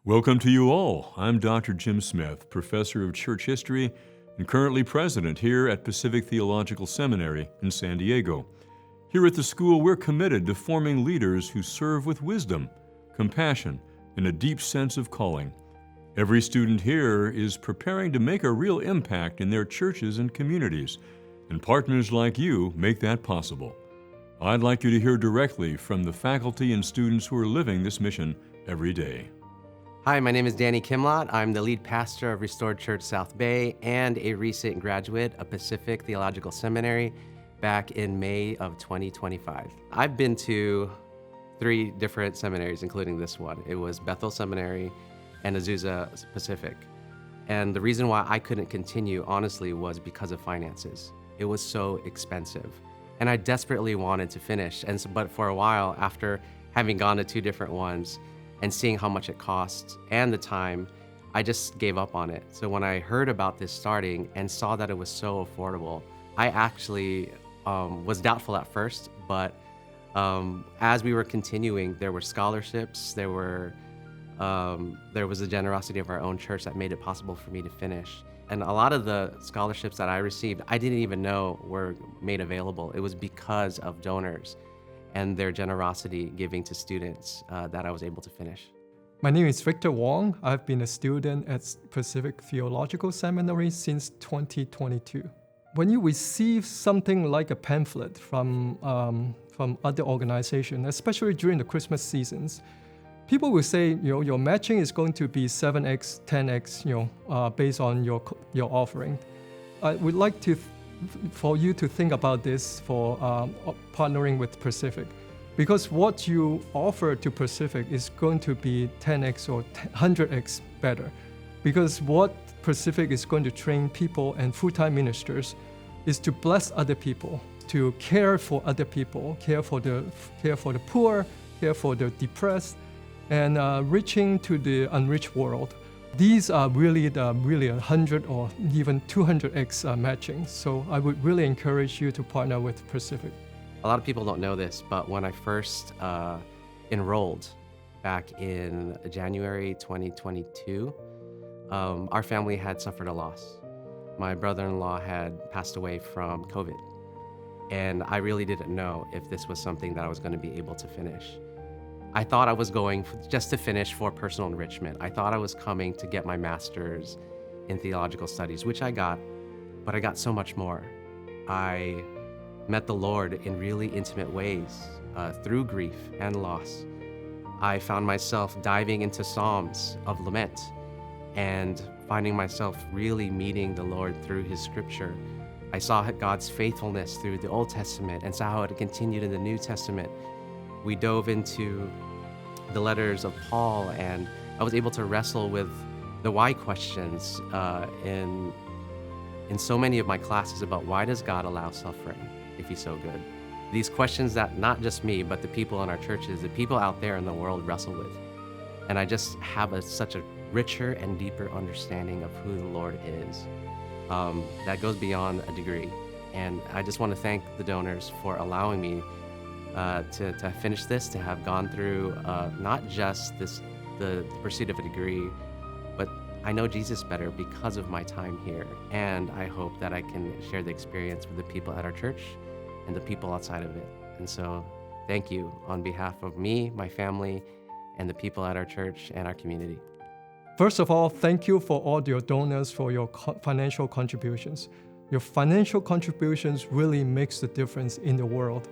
Welcome to you all. I'm Dr. Jim Smith, professor of church history and currently president here at Pacific Theological Seminary in San Diego. Here at the school, we're committed to forming leaders who serve with wisdom, compassion, and a deep sense of calling. Every student here is preparing to make a real impact in their churches and communities, and partners like you make that possible. I'd like you to hear directly from the faculty and students who are living this mission every day. Hi, my name is Danny Kimlott. I'm the lead pastor of Restored Church South Bay and a recent graduate of Pacific Theological Seminary back in May of 2025. I've been to 3 different seminaries, including this one. It was Bethel Seminary and Azusa Pacific. And the reason why I couldn't continue, honestly, was because of finances. It was so expensive. And I desperately wanted to finish. But for a while, after having gone to 2 different ones, and seeing how much it costs and the time, I just gave up on it. So when I heard about this starting and saw that it was so affordable, I actually was doubtful at first, but as we were continuing, there were scholarships, there was the generosity of our own church that made it possible for me to finish. And a lot of the scholarships that I received, I didn't even know were made available. It was because of donors and their generosity giving to students that I was able to finish. My name is Victor Wong. I've been a student at Pacific Theological Seminary since 2022. When you receive something like a pamphlet from other organizations, especially during the Christmas seasons, people will say, your matching is going to be 7x, 10x, based on your offering. I would like for you to think about this for partnering with Pacific, because what you offer to Pacific is going to be 10x or 100x better, because what Pacific is going to train people and full-time ministers is to bless other people, to care for other people, care for the poor, care for the depressed, and reaching to the unreached world. These are really 100 or even 200x matching. So I would really encourage you to partner with Pacific. A lot of people don't know this, but when I first enrolled back in January 2022, our family had suffered a loss. My brother-in-law had passed away from COVID, and I really didn't know if this was something that I was going to be able to finish. I thought I was going just to finish for personal enrichment. I thought I was coming to get my master's in theological studies, which I got, but I got so much more. I met the Lord in really intimate ways through grief and loss. I found myself diving into Psalms of lament and finding myself really meeting the Lord through His scripture. I saw God's faithfulness through the Old Testament and saw how it continued in the New Testament. We dove into the letters of Paul, and I was able to wrestle with the why questions in so many of my classes about why does God allow suffering if He's so good? These questions that not just me, but the people in our churches, the people out there in the world wrestle with. And I just have such a richer and deeper understanding of who the Lord is that goes beyond a degree. And I just want to thank the donors for allowing me to finish this, to have gone through not just the pursuit of a degree, but I know Jesus better because of my time here. And I hope that I can share the experience with the people at our church and the people outside of it. And so thank you on behalf of me, my family, and the people at our church and our community. First of all, thank you for all your donors for your financial contributions. Your financial contributions really makes the difference in the world.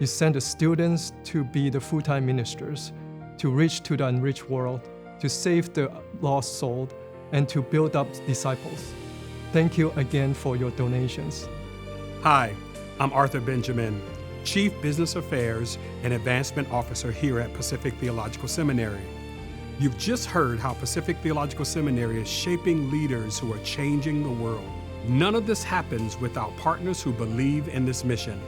You send the students to be the full-time ministers, to reach to the unreached world, to save the lost soul, and to build up disciples. Thank you again for your donations. Hi, I'm Arthur Benjamin, Chief Business Affairs and Advancement Officer here at Pacific Theological Seminary. You've just heard how Pacific Theological Seminary is shaping leaders who are changing the world. None of this happens without partners who believe in this mission.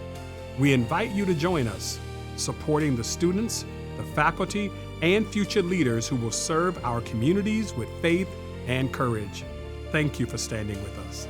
We invite you to join us, supporting the students, the faculty, and future leaders who will serve our communities with faith and courage. Thank you for standing with us.